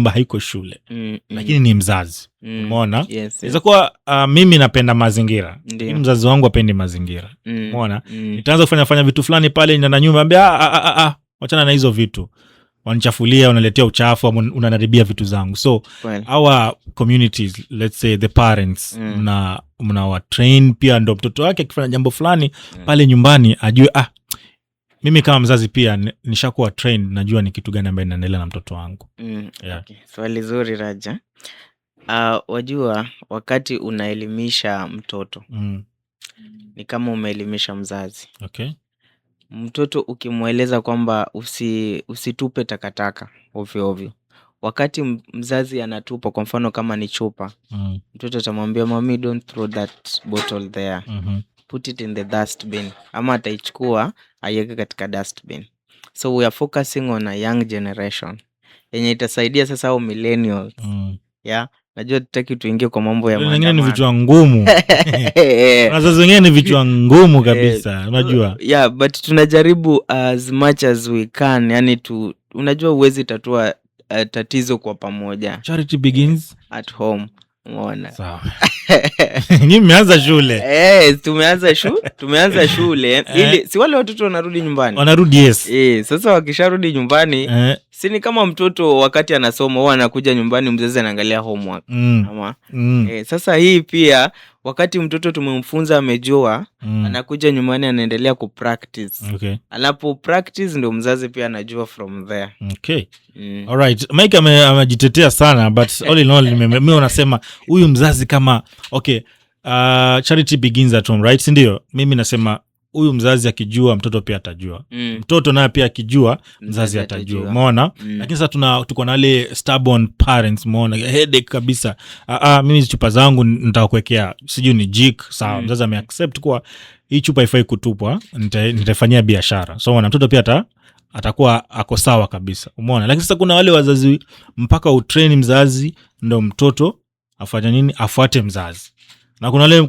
haiko shule lakini ni mzazi. Umeona? Yes. Kuwa mimi napenda mazingira. Mzazi wangu apendi mazingira. Umeona? Nitaanza kufanya vitu fulani pale na nyumba ambia wachana na hizo vitu. Wanichafulia, unaletea uchafu, unanaribia vitu zangu. So our communities, let's say the parents, mna train pia, ndo mtoto wake akifanya jambo fulani pale nyumbani ajue mimi kama mzazi pia nishakuwa trained, najua ni kitu gani ambaye inaendelea na mtoto wangu. Okay. Swali zuri Raja. Wajua wakati unaelimisha mtoto ni kama umeelimisha mzazi. Okay. Mtoto ukimweleza kwamba usitupe takataka ovyo ovyo, wakati mzazi anatupa, kwa mfano kama ni chupa, mtoto atamwambia mommy don't throw that bottle there, put it in the dustbin, ama ataichukua aiweke katika dustbin. So we are focusing on a young generation yenye itasaidia sasa au millennials. Najua tutaki tuingie kwa mambo ya wengine ni vichwa ngumu. Wazazi wengine ni vichwa ngumu kabisa, unajua. But tunajaribu as much as we can, yani unajua uwezi tatua tatizo kwa pamoja. Charity begins at home. Umeona? Sawa. Nyinyi mmeanza shule. Tumeanza shule ili si wale watoto wanarudi nyumbani. Wanarudi, yes. Sasa wakisharudi nyumbani, si ni kama mtoto wakati anasoma huwa anakuja nyumbani mzazi anaangalia homework. Ama sasa hii pia wakati mtoto tumemfunza amejua, anakuja nyumbani anaendelea kupractice. Okay. Alapo practice ndio mzazi pia anajua from there. Okay. Alright. Mike amejitetea sana, but all in all mimi unasema huyu mzazi kama okay, charity begins at home, right? Ndio. Mimi nasema huyu mzazi akijua mtoto pia atajua. Mtoto naye pia akijua mzazi atajua. Umeona? Lakini sasa tuko na wale stubborn parents, umeona? Headache kabisa. Mimi chupa zangu nataka kuwekea sijui ni jik, sawa. Mzazi ameaccept kwa hii chupa haifai kutupwa, nitafanyia biashara. So unaona mtoto pia atakuwa ako sawa kabisa. Umeona? Lakini sasa kuna wale wazazi mpaka utrain mzazi ndo mtoto afanye nini? Afuate mzazi. Na kuna wale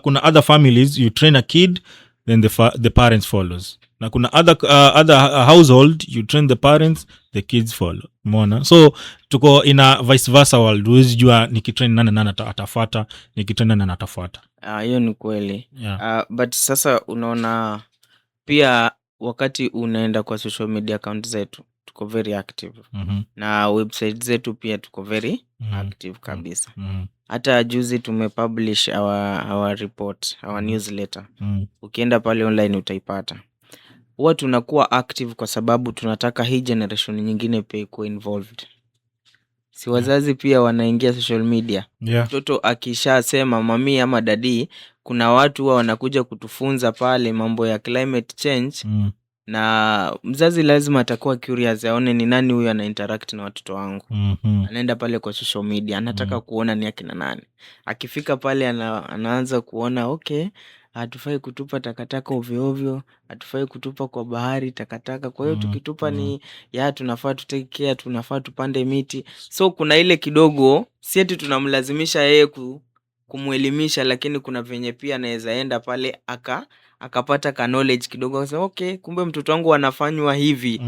kuna other families you train a kid then the parents follows. Na kuna other household you train the parents, the kids follow. Umeona? So tuko in a vice versa world. Huwezi jua nikitrain nani atafuata, nikitrain nani atafuata. Hiyo ni kweli. But sasa unaona pia wakati unaenda kwa social media account zetu tuko very active. Na website zetu pia tuko very active kabisa. Hata juzi tumepublish our report, our newsletter. Ukienda pale online utaipata. Huwa tunakuwa active kwa sababu tunataka hii generation nyingine pia ikuwe involved. Si wazazi pia wanaingia social media. Mtoto akishasema mami ama dadi, kuna watu huwa wanakuja kutufunza pale mambo ya climate change. Na mzazi lazima atakuwa curious aone ni nani huyu ana interact na watoto wangu. Anaenda pale kwa social media, anataka kuona ni akina nani. Akifika pale anaanza kuona okay, hatufai kutupa takataka ovyo ovyo, hatufai kutupa kwa bahari takataka. Kwa hiyo tukitupa ni tunafaa tutake care, tunafaa tupande miti. So kuna ile kidogo si eti tunamlazimisha yeye kumuelimisha, lakini kuna venye pia anaweza enda pale akapata ka knowledge kidogo, akasema okay, kumbe mtoto wangu anafanywa hivi.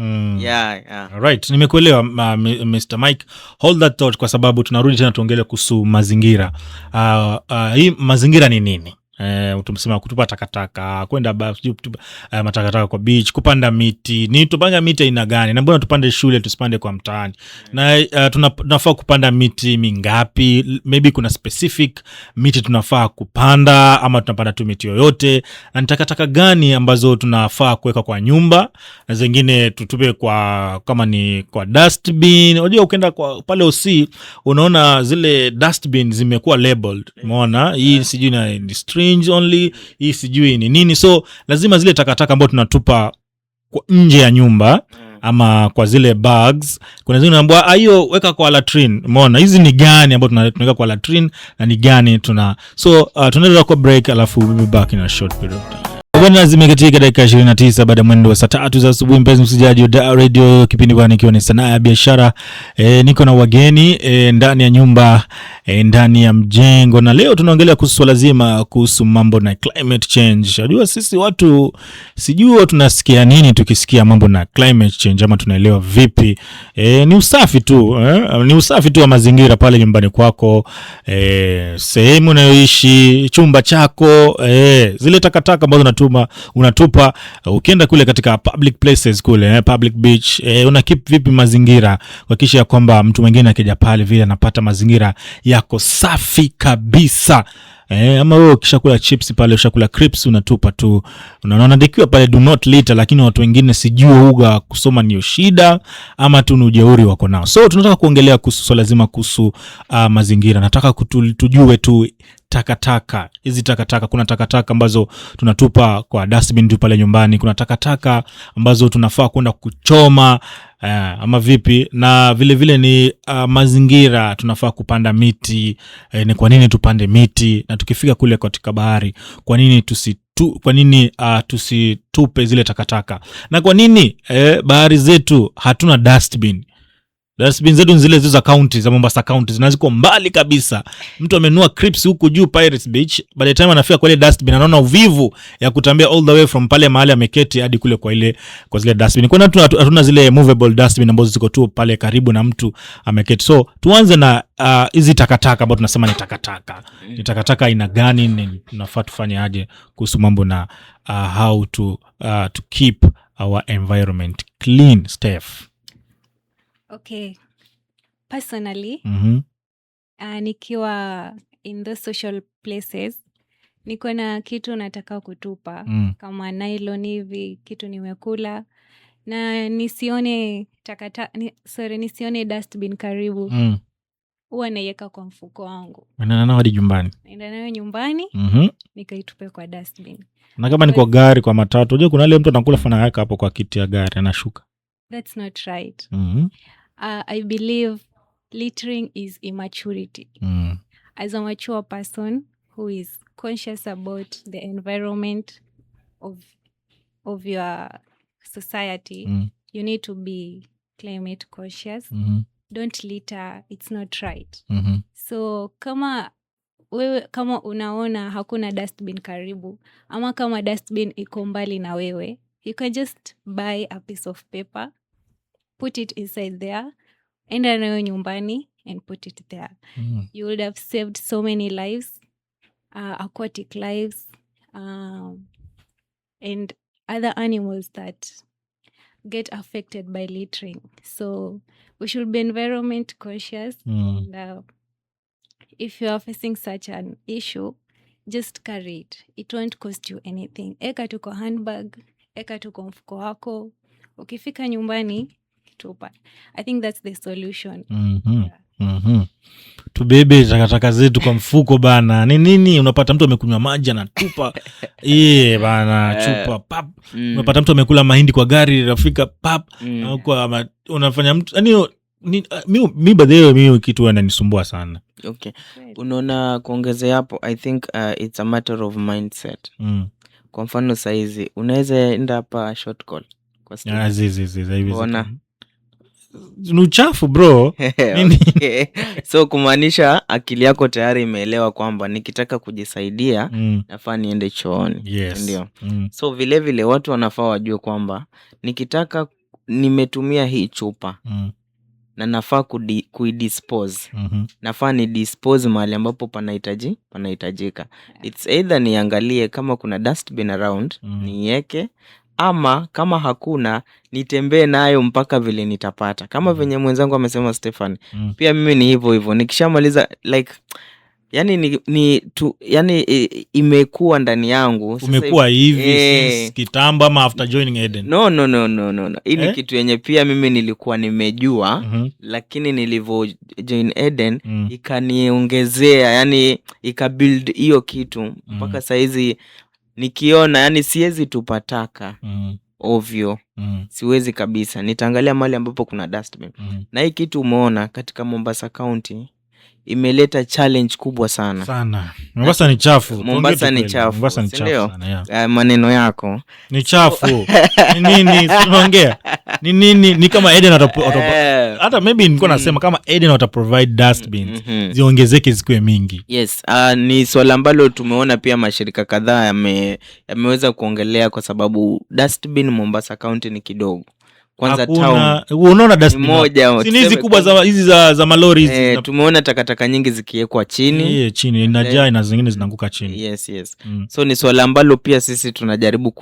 Right, nimekuelewa Mr. Mike. Hold that thought kwa sababu tunarudi tena tuongele kuhusu mazingira. Hii mazingira ni nini? Tumesema kutupa takataka, kwenda matakataka kwa beach, kupanda miti. Ni tupanga miti aina gani? Na mbona tupande shule tusipande kwa mtaani? Na tunafaa kupanda miti mingapi? Maybe kuna specific miti tunafaa kupanda ama tunapanda tu miti yoyote? Na ni takataka gani ambazo tunafaa kuweka kwa nyumba? Na zingine tutupe kama ni kwa dustbin. Unajua ukienda kwa pale OC unaona zile dustbin zimekuwa labeled. Umeona? Hii sijui ni string only, hii sijui ni nini. So lazima zile takataka ambazo tunatupa kwa nje ya nyumba ama kwa zile bags, kuna zingine ambazo hiyo weka kwa latrine. Umeona? Hizi ni gani ambazo tunaweka kwa latrine na ni gani tunaenda kwa break, alafu we'll be back in a short period. Bwana, zimekatika dakika 29 baada mwendo wa saa 3 za asubuhi. Mpenzi msikilizaji wa radio, kipindi bwana ikiwa ni sanaa ya biashara. Niko na wageni ndani ya nyumba ndani ya mjengo, na leo tunaongelea kuhusu swala zima kuhusu mambo na climate change. Unajua sisi watu sijui tunasikia nini tukisikia mambo na climate change, ama tunaelewa vipi? Ni usafi tu, ni usafi tu wa mazingira pale nyumbani kwako, sehemu unayoishi, chumba chako, zile takataka ambazo unatupa ukienda kule katika public places kule, public beach, una keep vipi mazingira kuhakikisha kwamba mtu mwingine akija pale vile anapata mazingira yako safi kabisa. Ama wewe ukishakula chips pale, ushakula crisps, unatupa tu, unaandikiwa pale do not litter, lakini watu wengine sijui uga kusoma ni shida ama tu ni ujeuri wako nao. So tunataka kuongelea kuhusu swala zima kuhusu mazingira. Nataka tujue tu takataka. Hizi takataka, kuna takataka ambazo tunatupa kwa dustbin tu pale nyumbani, kuna takataka ambazo tunafaa kwenda kuchoma ama vipi, na vile vile ni mazingira, tunafaa kupanda miti. Ni kwa nini tupande miti? Na tukifika kule katika bahari, kwa nini tusitupe zile takataka? Na kwa nini bahari zetu hatuna dustbin? Dustbin zetu zile za county za Mombasa County zinaziko mbali kabisa. Mtu amenunua crisps huku juu Pirates Beach, by the time anafika kwa ile dustbin anaona uvivu ya kutembea all the way from pale mahali ameketi hadi kule kwa zile dustbin. Kwa nini hatuna zile movable dustbin ambazo ziko tu pale karibu na mtu ameketi? So tuanze na hizi takataka ambazo tunasema ni takataka. Ni takataka aina gani? Ni tunafaa tufanye aje kuhusu mambo na how to keep our environment clean, Steph? Okay. Personally, nikiwa in the social places, niko na kitu nataka kutupa, kama nylon hivi, kitu nimekula, na nisione nisione dustbin karibu. Huwa naiweka kwa mfuko wangu. Naenda nayo hadi nyumbani. Naenda nayo nyumbani, nikaitupe kwa dustbin. Na kama ni kwa gari, kwa matatu, unajua kuna ile mtu anakula fana yake hapo kwa kiti ya gari anashuka. That's not right. I believe littering is immaturity. As a mature person who is conscious about the environment of your society, you need to be climate conscious. Don't litter, it's not right. So kama unaona hakuna dustbin karibu, ama kama dustbin iko mbali na wewe, you can just buy a piece of paper, put it inside there, enda nayo nyumbani and put it there. You would have saved so many lives, aquatic lives, and other animals that get affected by littering. So we should be environment conscious. And if you are facing such an issue, just carry it. It won't cost you anything. Eka tu kwa handbag, eka tu kwa mfuko wako. Ukifika nyumbani, tupa. I think that's the solution. Tubebe takataka zetu kwa mfuko bana. Nini unapata mtu amekunywa maji anatupa. Bana, chupa pap. Unapata mtu amekula mahindi kwa gari rafika pap. Kwa unafanya mtu mimi baadaye mimi kitu ananisumbua sana. Okay. Unaona, kuongezea hapo, I think it's a matter of mindset. Kwa mfano saizi unaweza enda hapa short call kwa hivi. Ona ni uchafu bro. Okay. So kumaanisha akili yako tayari imeelewa kwamba nikitaka kujisaidia nafaa niende chooni. Yes. Ndio. So vile vile watu wanafaa wajue kwamba nikitaka nimetumia hii chupa na nafaa kuidispose. Nafaa ni dispose mahali ambapo panahitajika. It's either niangalie kama kuna dustbin around, niweke, ama kama hakuna nitembee nayo mpaka vile nitapata. Kama venye mwenzangu amesema Stefan, pia mimi ni hivyo. Nikishamaliza like yani imekuwa ndani yangu. Umekuwa hivi kitambo ama after joining Eden? No. Ili kitu yenye pia mimi nilikuwa nimejua, lakini nilivyo join Eden ikaniongezea, yani ikabuild hiyo kitu mpaka saizi nikiona yani siwezi tupataka ovyo. Siwezi kabisa. Nitaangalia mahali ambapo kuna dustbin. Na hii kitu umeona katika Mombasa County imeleta challenge kubwa sana. Mombasa ni chafu. Mombasa ni chafu. Sana, maneno yako. Ni chafu. Ni nini? Tunaongea. Ni nini? Ni kama Eden hata maybe nilikuwa nasema kama Eden wata provide dustbins. Ziongezeke zikuwe mingi. Yes, ni swala ambalo tumeona pia mashirika kadhaa yameweza kuongelea kwa sababu dustbin Mombasa County ni kidogo. Kwanza town unaona dustbin moja hizi kubwa za malori hizi tumeona takataka nyingi zikiwekwa chini chini inajaa na zingine zinaanguka chini. Yes. So ni swala ambalo pia sisi tunajaribu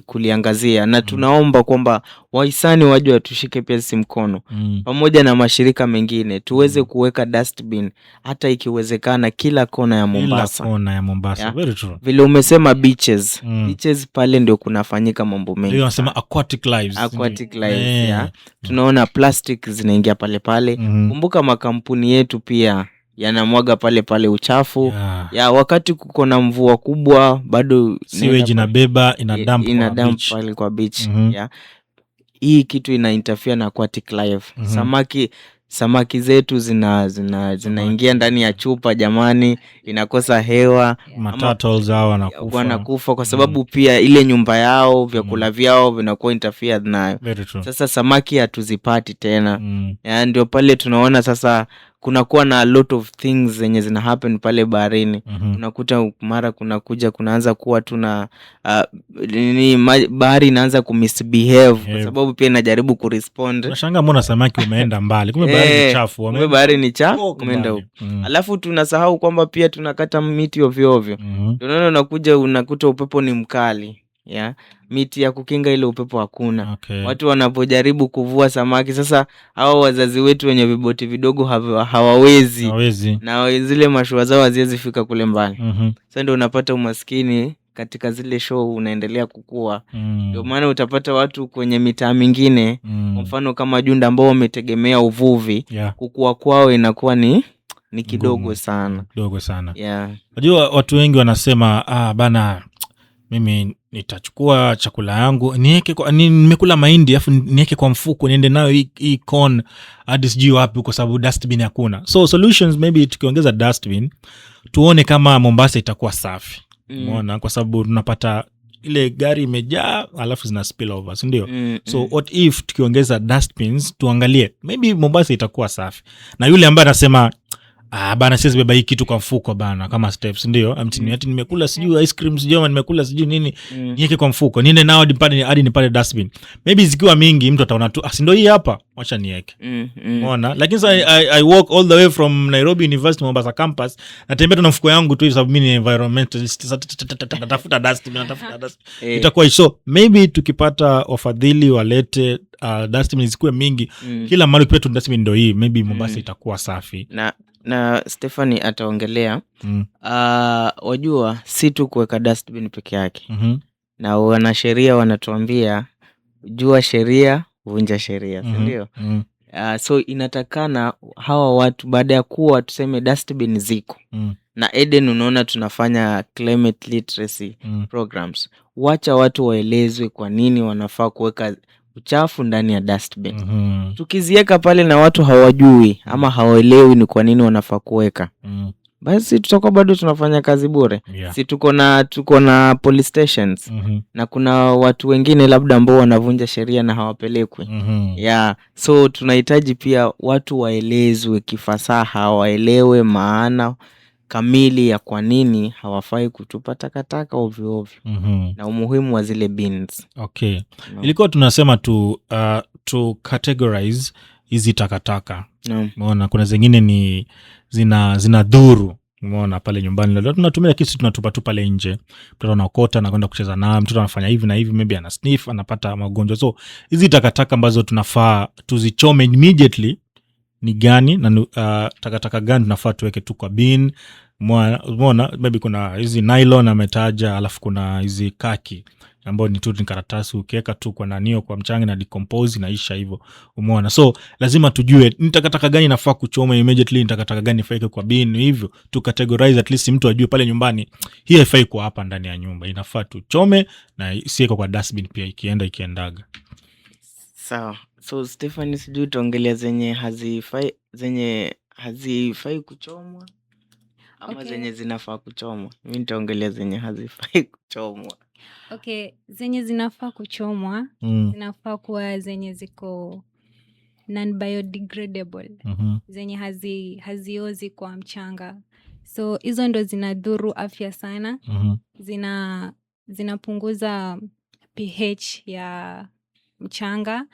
kuliangazia na tunaomba kwamba wahisani waje watushike pia sisi mkono pamoja na mashirika mengine tuweze kuweka dustbin hata ikiwezekana kila kona ya Mombasa. Very true. Vile umesema beaches pale ndio kunafanyika mambo mengi. Ndio nasema aquatic lives. Tunaona plastic zinaingia pale. Kumbuka makampuni yetu pia yanamwaga pale uchafu. Wakati kuko na mvua kubwa bado sewage inabeba ina dump pale kwa beach. Hii kitu ina interfere na aquatic life. Samaki zetu zinaingia ndani ya chupa jamani, inakosa hewa. Turtles hao wanakufa kwa sababu pia ile nyumba yao, vyakula vyao vinakuwa interfere nayo. Sasa samaki hatuzipati tena. Ndio pale tunaona sasa kunakuwa na a lot of things zenye zina happen pale baharini. Unakuta mara kunaanza kuwa tuna bahari inaanza kumisbehave kwa sababu pia inajaribu kurespond. Unashangaa mbona samaki umeenda mbali? Kumbe bahari ni chafu. Kumbe bahari ni chafu, umeenda huko. Alafu tunasahau kwamba pia tunakata miti ovyo. Unaona unakuta upepo ni mkali. Miti ya kukinga ile upepo hakuna. Watu wanapojaribu kuvua samaki sasa hao wazazi wetu wenye viboti vidogo hawawezi. Na zile mashua zao haziwezi fika kule mbali. Sasa ndio unapata umaskini katika zile show unaendelea kukua. Ndio maana utapata watu kwenye mitaa mingine kwa mfano kama Junda ambao wametegemea uvuvi, kukua kwao inakuwa ni kidogo sana. Unajua watu wengi wanasema bana mimi nitachukua chakula yangu nimekula mahindi afu niweke kwa mfuko niende nayo hii corn hadi sijui wapi kwa sababu dustbin hakuna. So solutions maybe tukiongeza dustbin tuone kama Mombasa itakuwa safi. Umeona kwa sababu tunapata ile gari imejaa alafu zina spill over, si ndio? So what if tukiongeza dustbins tuangalie maybe Mombasa itakuwa safi. Na yule ambaye anasema bana siwezi beba hii kitu kwa mfuko bana kama steps, ndio ati nimekula sijui ice cream sijui nimekula sijui nini niweke kwa mfuko niende nao hadi nipate dustbin. Maybe zikiwa mingi mtu ataona tu si ndio hii hapa acha niweke. Umeona? Lakini I walk all the way from Nairobi University Mombasa campus natembea na mfuko yangu tu sababu mimi ni environmentalist natafuta dustbin itakuwa so maybe tukipata wafadhili walete dustbin zikuwe mingi kila mahali kwetu dustbin ndio hii maybe Mombasa itakuwa safi. Na Stephanie ataongelea wajua si tu kuweka dustbin peke yake. Na wanasheria wanatuambia jua sheria vunja sheria, si ndio? So inatakana hawa watu baada ya kuwa tuseme dustbin ziko na Eden unaona tunafanya climate literacy programs, wacha watu waelezwe kwa nini wanafaa kuweka uchafu ndani ya dustbin. Tukiziweka pale na watu hawajui ama hawaelewi ni kwa nini wanafaa kuweka, basi tutakuwa bado tunafanya kazi bure. Si tuko na police stations na kuna watu wengine labda ambao wanavunja sheria na hawapelekwi. So tunahitaji pia watu waelezwe kifasaha, waelewe maana kamili ya kwa nini hawafai kutupa takataka ovyo na umuhimu wa zile bins. Ilikuwa tunasema to categorize hizi takataka. Umeona kuna zingine ni zina dhuru. Umeona pale nyumbani leo tunatumia kitu tunatupa tu pale nje. Mtoto anaokota na kwenda kucheza nao, mtoto anafanya hivi na hivi, maybe ana sniff anapata magonjwa. So hizi takataka ambazo tunafaa tuzichome immediately ni gani na takataka gani tunafaa tuweke tu kwa bin. Umeona maybe kuna hizi nylon ametaja, alafu kuna hizi kaki ambao ni karatasi ukiweka tu kwa nanio kwa mchanga na decompose inaisha hivyo. Umeona? So lazima tujue ni takataka gani nafaa kuchoma immediately, ni takataka gani ifai kwa bin, hivyo tu categorize at least mtu ajue pale nyumbani hii haifai kwa hapa ndani ya nyumba, inafaa tuchome na isiweke kwa dustbin pia ikiendaga. Sawa. So Stephanie, sijui tuongelea zenye hazifai, zenye hazifai kuchomwa ama Okay. zenye zinafaa kuchomwa? Mi nitaongelea zenye hazifai kuchomwa. Okay, zenye zinafaa kuchomwa zinafaa kuwa zenye ziko non-biodegradable, zenye haziozi kwa mchanga. So hizo ndo zinadhuru afya sana. Zinapunguza pH ya mchanga,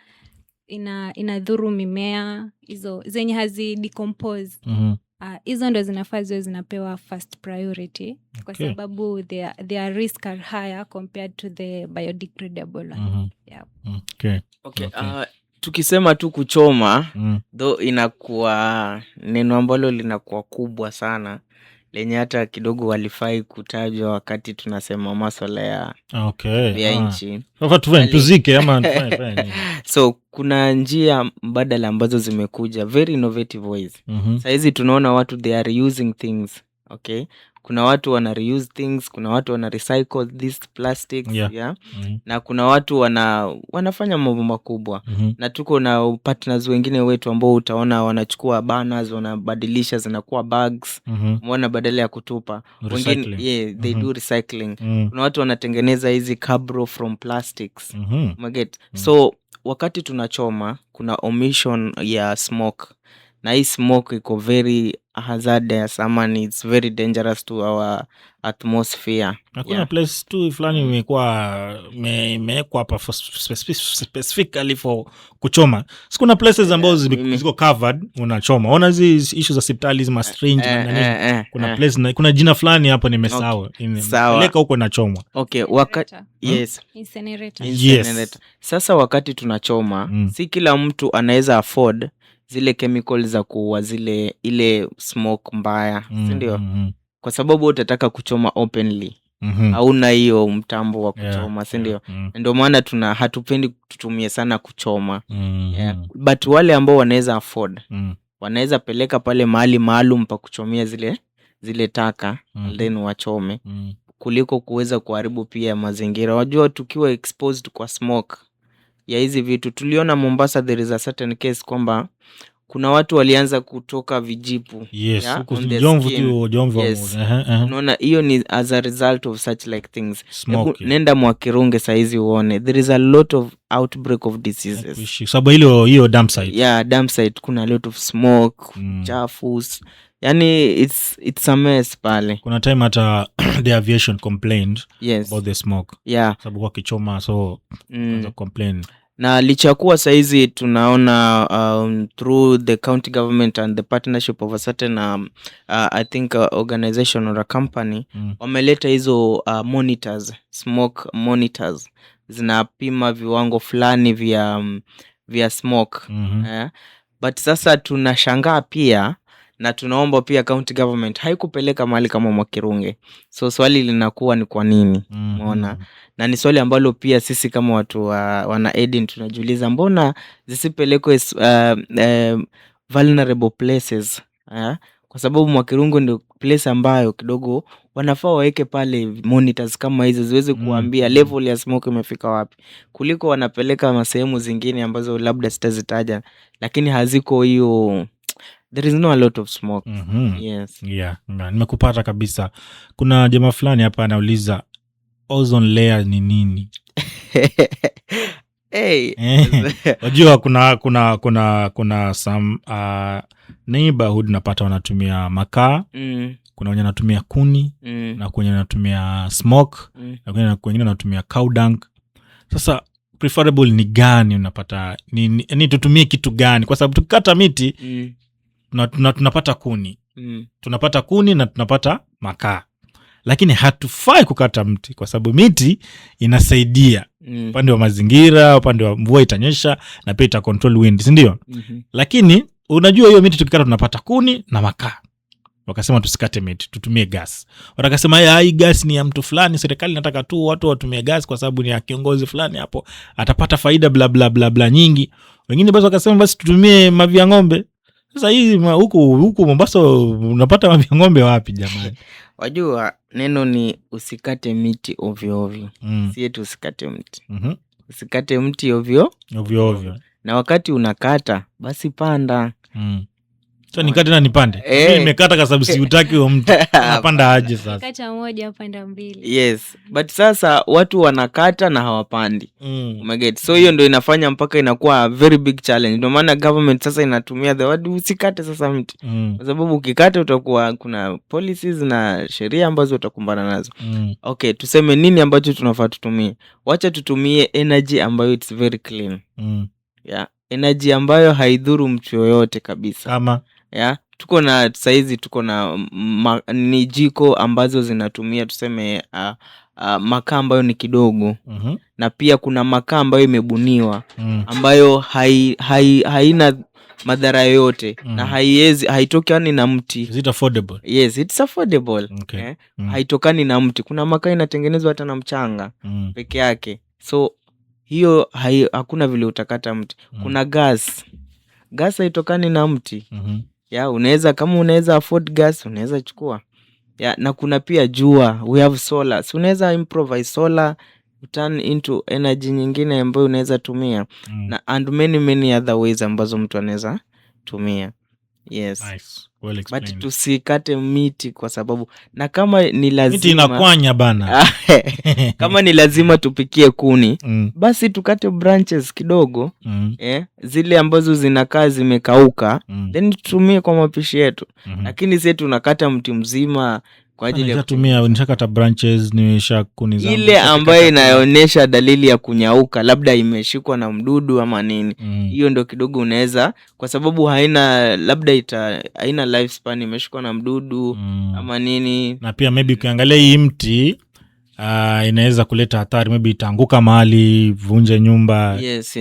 inadhuru mimea. Hizo zenye hazidecompose, hizo ndo zinafaa ziwe zinapewa first priority, kwa sababu their risk are higher compared to the biodegradable one. Okay. Tukisema tu kuchoma, though inakuwa neno ambalo linakuwa kubwa sana, lenye hata kidogo walifai kutajwa wakati tunasema maswala ya nchi. So kuna njia mbadala ambazo zimekuja, very innovative ways. Saizi tunaona watu they are reusing things. Okay, kuna watu wana reuse things, kuna watu wana recycle these plastics, na kuna watu wanafanya mambo makubwa. Na tuko na partners wengine wetu ambao utaona wanachukua banners, wanabadilisha zinakuwa bags, mwana badala ya kutupa. Wengine they do recycling. Kuna watu wanatengeneza hizi cabro from plastics. So wakati tunachoma kuna omission ya smoke, na hii smoke iko very hazardous, it's very dangerous to our atmosphere. Kuna place tu fulani imekuwa hapa specifically for kuchoma. Kuna places ambazo ziko covered unachoma. Ona hizi issues za hospitali zima strange na kuna place kuna jina fulani hapo nimesahau. Peleka huko nachomwa. Okay, incinerator. Sasa wakati tunachoma, si kila mtu anaweza afford zile chemicals za kuua ile smoke mbaya, si ndio? Kwa sababu utataka kuchoma openly, hauna hiyo mtambo wa kuchoma, si ndio? Ndio maana hatupendi tutumie sana kuchoma. But wale ambao wanaweza afford, wanaweza peleka pale mahali maalum pa kuchomea zile taka, then wachome, kuliko kuweza kuharibu pia mazingira. Wajua tukiwa exposed kwa smoke ya hizi vitu, tuliona Mombasa there is a certain case kwamba kuna watu walianza kutoka vijipu. Unaona hiyo ni as a result of such like things. Nenda Mwakirunge saizi uone there is a lot of outbreak of diseases. Sababu hiyo dump site. Dump site kuna a lot of smoke, chafus. Yani it's a mess pale. Kuna time hata the aviation complained about the smoke. Sababu kwa kichoma so complain. Na lichakuwa saizi tunaona through the county government and the partnership of a certain I think organization or a company, wameleta hizo monitors, smoke monitors, zinapima viwango fulani vya smoke. But sasa tunashangaa pia na tunaomba pia county government haikupeleka mahali kama Mwakirunge. So swali linakuwa ni kwa nini? Umeona? Na ni swali ambalo pia sisi kama watu wana Eden tunajiuliza, mbona zisipelekwe vulnerable places? Kwa sababu Mwakirunge ndio place ambayo kidogo wanafaa waweke pale monitors kama hizo ziweze kuambia level ya smoke imefika wapi, kuliko wanapeleka masehemu zingine ambazo labda sitazitaja lakini haziko hiyo. There is no a lot of smoke. Yes. Nimekupata kabisa. Kuna jamaa fulani hapa anauliza ozone layer ni nini? Wajua kuna some neighborhood napata wanatumia makaa, kuna wenye wanatumia kuni, na kwenye wanatumia smoke, na kwenye wanatumia cow dung. Sasa preferable ni gani unapata? Ni tutumie kitu gani? Kwa sababu tukikata miti tunapata kuni. Tunapata kuni na tunapata makaa. Lakini hatufai kukata mti kwa sababu miti inasaidia upande wa mazingira, upande wa mvua itanyesha na pia ita control wind, si ndio? Lakini unajua hiyo miti tukikata tunapata kuni na makaa. Wakasema tusikate miti, tutumie gas. Wakasema hii gas ni ya mtu fulani, serikali inataka tu watu watumie gas kwa sababu ni ya kiongozi fulani, hapo atapata faida bla bla bla bla nyingi. Wengine basi wakasema basi tutumie mavi ya ng'ombe. Sasa hii huku Mombasa unapata mavi ya ng'ombe wapi jamani? Wajua neno ni usikate miti ovyo ovyo. Si eti usikate mti. Usikate mti ovyo ovyo. Na wakati unakata basi panda. So nikate na nipande. Mimi nimekata kwa sababu siutaki huo mti. Napanda aje sasa? Kata moja panda mbili. Yes, but sasa watu wanakata na hawapandi. Umeget? So hiyo ndio inafanya mpaka inakuwa a very big challenge. Ndio maana government sasa inatumia the word usikate sasa mti. Kwa sababu ukikata utakuwa kuna policies na sheria ambazo utakumbana nazo. Okay, tuseme nini ambacho tunafaa tutumie? Wacha tutumie energy ambayo it's very clean. Yeah, energy ambayo haidhuru mtu yoyote kabisa. Kama tuko na saizi tuko na ni jiko ambazo zinatumia tuseme makaa ambayo ni kidogo. Na pia kuna makaa ambayo imebuniwa ambayo haina madhara yoyote na haitokani na mti. Is it affordable? Yes, it's affordable. Okay. Haitokani na mti. Kuna makaa inatengenezwa hata na mchanga peke yake. So hiyo hakuna vile utakata mti. Kuna gas haitokani na mti. Kama unaweza afford gas unaweza chukua. Na kuna pia jua, we have solar. So unaweza improvise solar, turn into energy nyingine ambayo unaweza tumia. Na and many other ways ambazo mtu anaweza tumia. Yes. Nice. Well explained. But tusikate miti kwa sababu na kama ni lazima miti inakwanya bana. Kama ni lazima tupikie kuni, basi tukate branches kidogo. Zile ambazo zinakaa zimekauka, then tutumie kwa mapishi yetu. Lakini sisi tunakata mti mzima kwa ajili ya kutumia. Nishakata branches, nimesha kuni zangu. Ile ambayo inaonyesha dalili ya kunyauka, labda imeshikwa na mdudu ama nini. Hiyo ndio kidogo unaweza, kwa sababu haina lifespan, imeshikwa na mdudu ama nini. Na pia maybe ukiangalia hii mti inaweza kuleta hatari, maybe itaanguka mahali, vunje nyumba. Yes.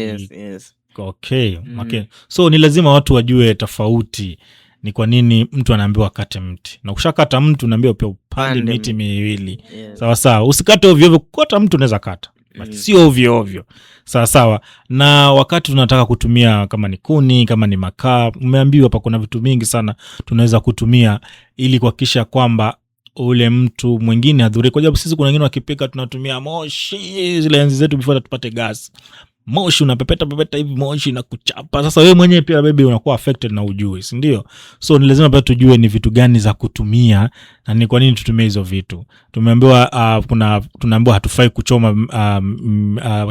Okay. So ni lazima watu wajue tofauti ni kwa nini mtu anaambiwa kate mti. Na ukishakata mtu unaambiwa pia upande miti miwili. Sawa sawa. Usikate ovyo ovyo. Kukata mtu unaweza kata. But si ovyo ovyo. Sawa sawa. Na wakati tunataka kutumia kama ni kuni, kama ni makaa, umeambiwa hapa kuna vitu mingi sana tunaweza kutumia ili kuhakikisha kwamba ule mtu mwingine adhuri. Kwa sababu sisi kuna wengine wakipika tunatumia moshi, zile enzi zetu before tupate gas. Moshi unapepeta hivi, moshi na kuchapa. Sasa wewe mwenyewe pia baby unakuwa affected na ujui, si ndio? So ni lazima pia tujue ni vitu gani za kutumia na ni kwa nini tutumie hizo vitu. Tumeambiwa tunaambiwa hatufai kuchoma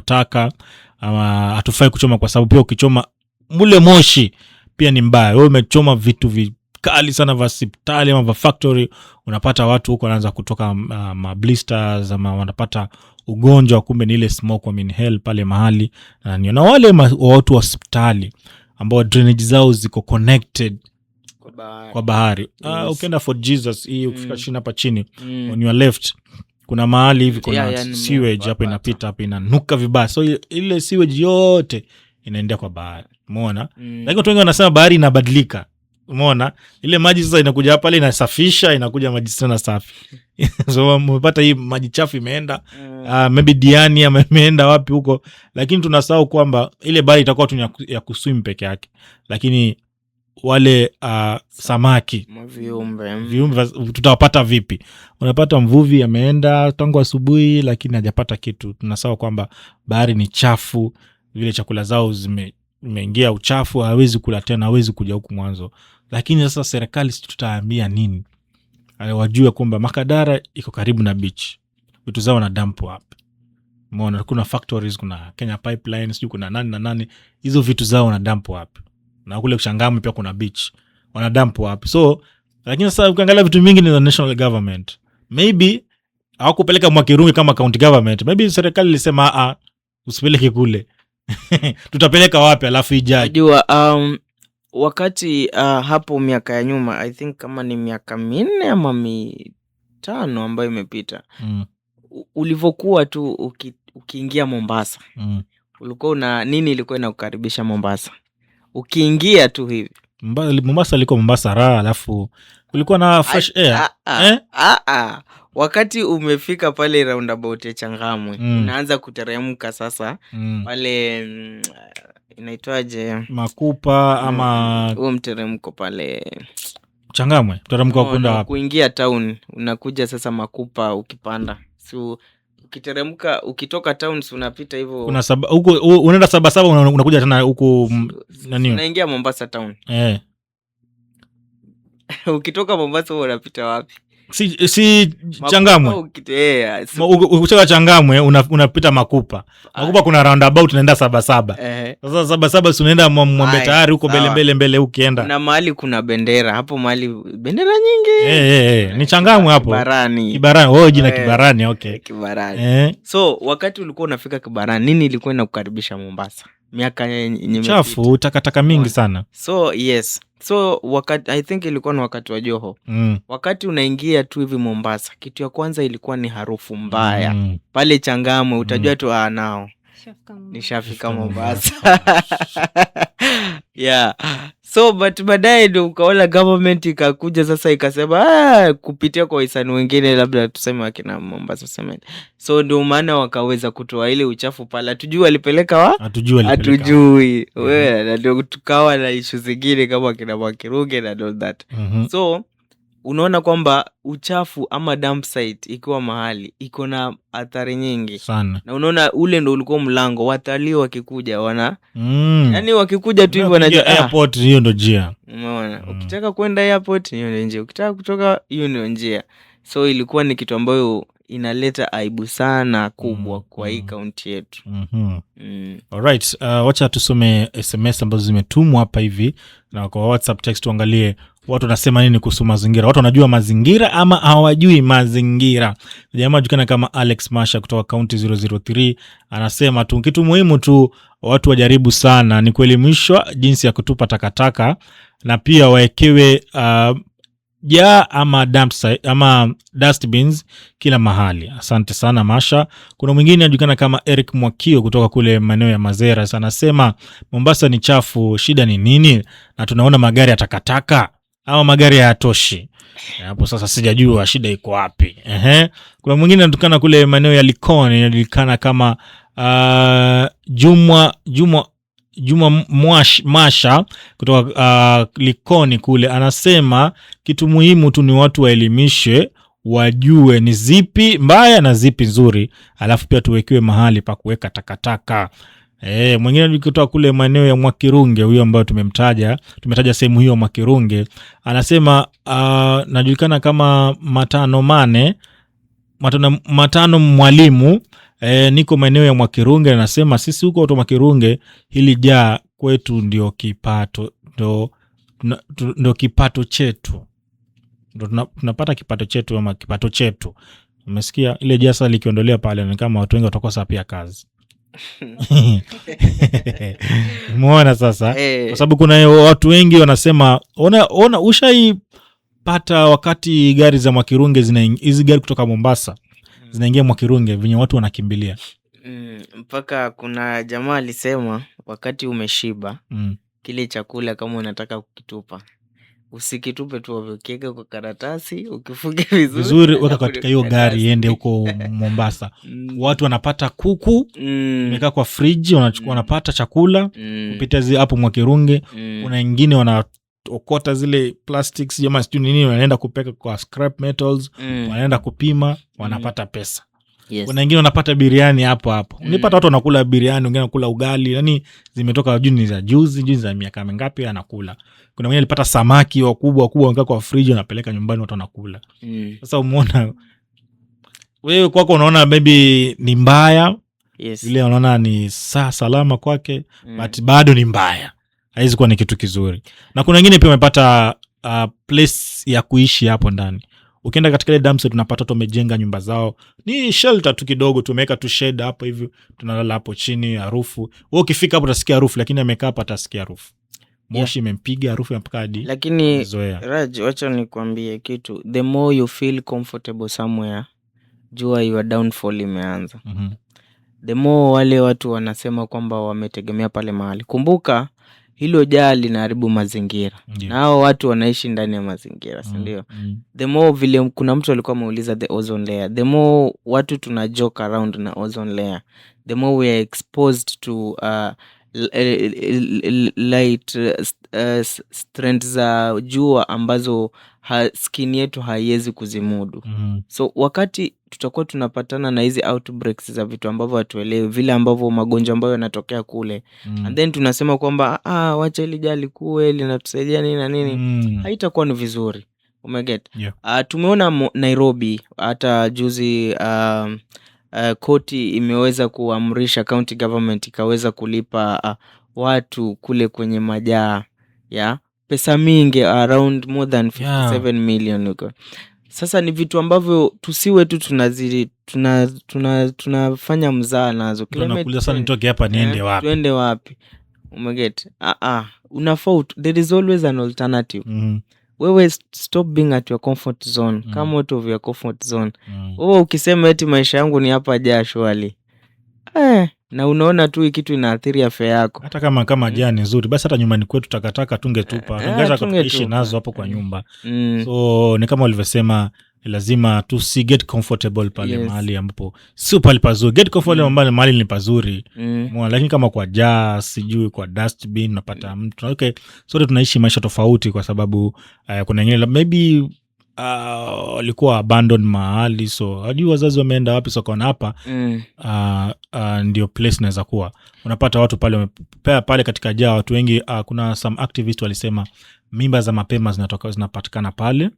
taka, ama hatufai kuchoma kwa sababu pia ukichoma mule moshi pia ni mbaya. Wewe umechoma vitu vikali sana vya hospitali ama vya factory, unapata watu huko wanaanza kutoka blisters ama wanapata ugonjwa, kumbe ni ile smoke wameinhale pale mahali. Na wale watu wa hospitali ambao drainage zao ziko connected kwa bahari. Ukienda Fort Jesus hii ukifika chini hapa chini on your left kuna mahali hivi kuna sewage hapa inapita hapa inanuka vibaya. So ile sewage yote inaendea kwa bahari. Umeona? Lakini watu wengi wanasema bahari inabadilika. Umeona? Ile maji sasa inakuja pale inasafisha, inakuja maji sana safi. So umepata hii maji chafu imeenda maybe Diani ama imeenda wapi huko, lakini tunasahau kwamba ile bahari itakuwa tu ya kuswim peke yake. Lakini wale samaki, viumbe tutawapata vipi? Unapata mvuvi ameenda tangu asubuhi lakini hajapata kitu. Tunasahau kwamba bahari ni chafu, vile chakula zao zimeingia uchafu, hawezi kula tena, hawezi kuja huku mwanzo. Lakini sasa serikali tutaambia nini? Wajue kwamba Makadara iko karibu na beach. Vitu zao na dump wapi? Umeona kuna factories, kuna Kenya Pipeline, sio kuna nani. Hizo vitu zao na dump wapi? Na kule Changamwe pia kuna beach. Wana dump wapi? So lakini sasa ukiangalia vitu mingi ni the national government. Maybe hawakupeleka Mwakirungi kama county government. Maybe serikali ilisema usipeleke kule. Tutapeleka wapi alafu ijaje? Unajua wakati hapo miaka ya nyuma, I think kama ni miaka 4 ama 5 ambayo imepita, ulivyokuwa tu ukiingia Mombasa, ulikuwa na nini ilikuwa inakukaribisha Mombasa? Ukiingia tu hivi Mombasa ilikuwa Mombasa raha, alafu kulikuwa na fresh air. Wakati umefika pale roundabout ya Changamwe, unaanza kuteremka sasa pale inaitwaje, Makupa ama huo mteremko pale Changamwe, mteremko kwenda wapi? Kuingia town unakuja sasa Makupa ukipanda. So ukiteremka ukitoka town unapita hivyo kuna huko unaenda Sabasaba unakuja tena huko nani unaingia Mombasa town. Ukitoka Mombasa unapita wapi? Si Changamwe. Ukitoka Changamwe unapita Makupa. Makupa kuna roundabout unaenda Sabasaba. Sasa Sabasaba si unaenda Mwembe Tayari huko mbele ukienda. Na mahali kuna bendera. Hapo mahali bendera nyingi. Ni Changamwe hapo. Kibarani. Jina Kibarani, okay. Kibarani. So wakati ulikuwa unafika Kibarani, nini ilikuwa inakukaribisha Mombasa? Miaka chafu, takataka mingi sana. So yes. So wakati I think ilikuwa ni wakati wa Joho. Wakati unaingia tu hivi Mombasa, kitu ya kwanza ilikuwa ni harufu mbaya. Pale Changamwe utajua tu nao nishafika Mombasa. Yeah. So but baadaye ndio ukaona government ikakuja sasa ikasema kupitia kwa hisani wengine, labda tuseme wakina Mombasa Cement. So ndio maana wakaweza kutoa ile uchafu pale. Hatujui walipeleka hatujui. Wewe ndio tukawa na issue zingine kama kina Mwakirunge na all that. So unaona kwamba uchafu ama dump site ikiwa mahali iko na athari nyingi sana. Na unaona ule ndo ulikuwa mlango watalii wakikuja yani wakikuja tu hivyo wanajua airport hiyo ndo njia. Umeona? Ukitaka kwenda airport hiyo ndio njia, ukitaka kutoka hiyo ndio njia. So ilikuwa ni kitu ambayo inaleta aibu sana kubwa kwa hii kaunti yetu. Alright, wacha tusome SMS ambazo zimetumwa hapa hivi na kwa WhatsApp text, tuangalie watu wanasema nini kuhusu mazingira. Watu wanajua mazingira ama hawajui mazingira. Jamaa jukana kama Alex Masha kutoka county 003 anasema tu kitu muhimu tu watu wajaribu sana ni kuelimishwa jinsi ya kutupa takataka, na pia waekewe ama dump site ama dustbins kila mahali. Asante sana Masha. Kuna mwingine anajulikana kama Eric Mwakio kutoka kule maeneo ya Mazera, anasema Mombasa ni chafu, shida ni nini? Na tunaona magari ya takataka ama magari hayatoshi. Hapo sasa sijajua shida iko wapi. Kuna mwingine anajulikana kule maeneo ya Likoni, anajulikana kama Juma Masha kutoka Likoni kule, anasema kitu muhimu tu ni watu waelimishe, wajue ni zipi mbaya na zipi nzuri, alafu pia tuwekewe mahali pa kuweka takataka. Mwingine kutoka kule maeneo ya Mwakirunge, huyo ambayo tumetaja sehemu hiyo Mwakirunge, anasema najulikana kama Matano Mwalimu. Niko maeneo ya Mwakirunge, anasema sisi huko watu Mwakirunge hili jaa kwetu ndio kipato ndio kipato chetu. Ndio tunapata kipato chetu ama kipato chetu. Umesikia ile jasa likiondolea pale ni kama watu wengi watakosa pia kazi. Umeona sasa? Kwa sababu kuna watu wengi wanasema ona ushaipata wakati gari za Mwakirunge hizi gari kutoka Mombasa zinaingia Mwakirunge venye watu wanakimbilia. Mpaka kuna jamaa alisema wakati umeshiba kile chakula kama unataka kukitupa usikitupe tu ukiweke kwa karatasi, ukifunge vizuri weka katika hiyo gari iende huko Mombasa. Watu wanapata kuku imekaa kwa friji, wanachukua wanapata chakula kupitia hapo Mwakirunge. Kuna wengine wanaokota zile plastics jamaa sijui nini, wanaenda kupeka kwa scrap metals, wanaenda kupima, wanapata pesa. Yes. Kuna wengine wanapata biriani hapo. Unipata watu wanakula biriani, wengine wanakula ugali, yani zimetoka juni za juzi za miaka mingapi anakula. Kuna wengine alipata samaki wakubwa wanakaa kwa friji wanapeleka nyumbani watu wanakula. Sasa umeona wewe kwako unaona maybe ni mbaya. Yes. Ile unaona ni salama kwake, but bado ni mbaya. Haizi kuwa ni kitu kizuri. Na kuna wengine pia wamepata place ya kuishi hapo ndani. Ukienda katika ile dump site tunapata watu wamejenga nyumba zao. Ni shelter tu kidogo, tumeweka tu shed hapo hivi, tunalala hapo chini, harufu. Wewe ukifika hapo utasikia harufu, lakini amekaa hapa atasikia harufu. Moshi imempiga, harufu imempaka hadi. Lakini Raj, wacha nikwambie kitu. The more you feel comfortable somewhere, jua your downfall imeanza. The more wale watu wanasema kwamba wametegemea pale mahali. Kumbuka hilo jaa linaharibu mazingira. Na hao watu wanaishi ndani ya mazingira, si ndio? The more vile kuna mtu alikuwa ameuliza the ozone layer. The more watu tuna joke around na ozone layer, the more we are exposed to light strength za jua ambazo skin yetu haiwezi kuzimudu. So wakati tutakuwa tunapatana na hizi outbreaks za vitu ambavyo hatuelewi, vile ambavyo magonjwa ambayo yanatokea kule, and then tunasema kwamba wacha ile jali kuwe linatusaidia nini na nini, haitakuwa ni vizuri. umeget. Yeah. Tumeona Nairobi hata juzi, koti imeweza kuamrisha county government ikaweza kulipa watu kule kwenye majaa ya pesa mingi, around more than 57 million huko. Sasa ni vitu ambavyo tusiwe tu tunafanya mzaa nazo. Tunakuuliza sana nitoke hapa niende wapi? Tuende wapi? Umeget. Unafaa, there is always an alternative. Wewe stop being at your comfort zone. Come out of your comfort zone. Wewe ukisema eti maisha yangu ni hapa jashwali, na unaona tu hii kitu inaathiri afya yako. Hata kama jaa ni nzuri, basi hata nyumbani kwetu takataka tungetupa, tungeacha kuishi nazo hapo kwa nyumba. So ni kama ulivyosema, lazima tusi get comfortable pale mahali ambapo sio pale pazuri. Get comfortable mahali ni pazuri. Lakini kama kwa jaa, sijui kwa dustbin napata mtu. Okay, sote tunaishi maisha tofauti kwa sababu kuna wengine maybe walikuwa abandoned mahali, so hajui wazazi wameenda wapi, so kaona hapa ndio place naweza kuwa. Unapata watu pale wamepea pale katika jaa, watu wengi. Kuna some activist walisema mimba za mapema zinapatikana pale.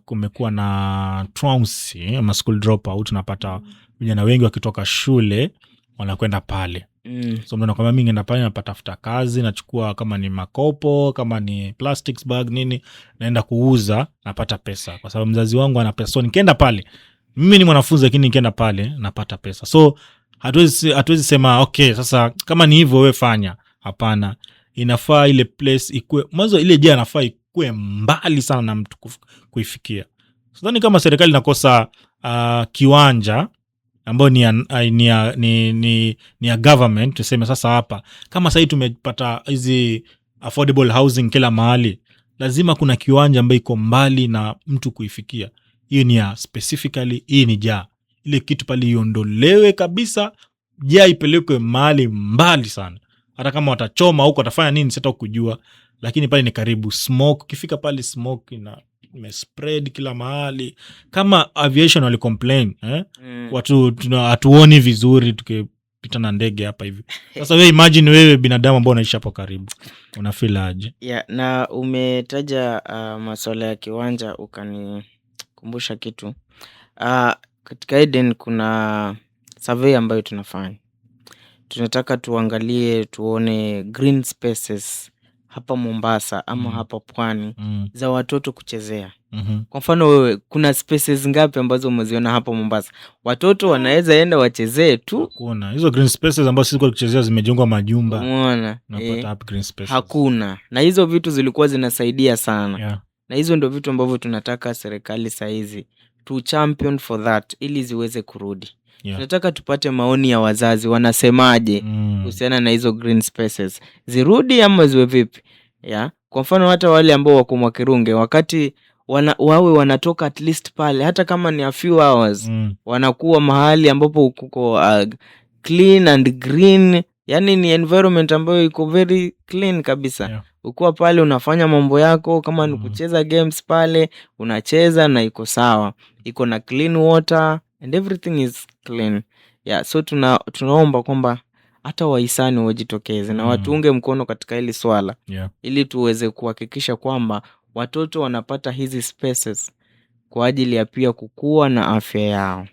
Kumekuwa na truancy ama school dropout. Unapata vijana wengi wakitoka shule wanakwenda pale. So mtu anakuambia mimi nenda pale napatafuta kazi, nachukua kama ni makopo, kama ni plastics bag nini, naenda kuuza, napata pesa kwa sababu mzazi wangu ana pesa. So nikienda pale, mimi ni mwanafunzi lakini nikienda pale napata pesa. So hatuwezi sema okay, sasa kama ni hivyo wewe fanya. Hapana, inafaa ile place ikue mwanzo, ile jia inafaa ikue mbali sana na mtu kuifikia. Sidhani kama serikali inakosa kiwanja ambao ni ya government, tuseme sasa hapa kama sasa tumepata hizi affordable housing kila mahali, lazima kuna kiwanja ambayo iko mbali na mtu kuifikia. Hiyo ni ya specifically, hii ni jaa. Ile kitu pale iondolewe kabisa, jaa ipelekwe mahali mbali sana. Hata kama watachoma huko watafanya nini sita kujua, lakini pale ni karibu. Smoke, ukifika pale smoke imespread kila mahali. Kama aviation wali complain watu hatuoni vizuri tukipita na ndege hapa hivi. Sasa wewe imagine wewe binadamu ambao unaishi hapo karibu, unafeel aje? Na umetaja masuala ya kiwanja, ukanikumbusha kitu. Katika Eden kuna survey ambayo tunafanya. Tunataka tuangalie, tuone green spaces hapa Mombasa ama hapa Pwani za watoto kuchezea. Kwa mfano wewe, kuna spaces ngapi ambazo umeziona hapa Mombasa watoto wanaweza enda wachezee tu? Hakuna. Hizo green spaces ambazo sisi kwa kuchezea zimejengwa majumba. Umeona? Unapata hapa green spaces. Hakuna. Na hizo vitu zilikuwa zinasaidia sana. Na hizo ndio vitu ambavyo tunataka serikali saizi to champion for that ili ziweze kurudi. Tunataka tupate maoni ya wazazi, wanasemaje kuhusiana na hizo green spaces. Zirudi ama ziwe vipi? Kwa mfano hata wale ambao wako Mwakirunge, wakati wawe wanatoka at least pale, hata kama ni a few hours, wanakuwa mahali ambapo kuko clean and green. Yani ni environment ambayo iko very clean kabisa. Ukuwa pale unafanya mambo yako, kama ni kucheza games pale, unacheza na iko sawa. Iko na clean water and everything is clean. So tunaomba kwamba hata wahisani wajitokeze na watuunge mkono katika hili swala. Ili tuweze kuhakikisha kwamba watoto wanapata hizi spaces kwa ajili ya pia kukua na afya yao.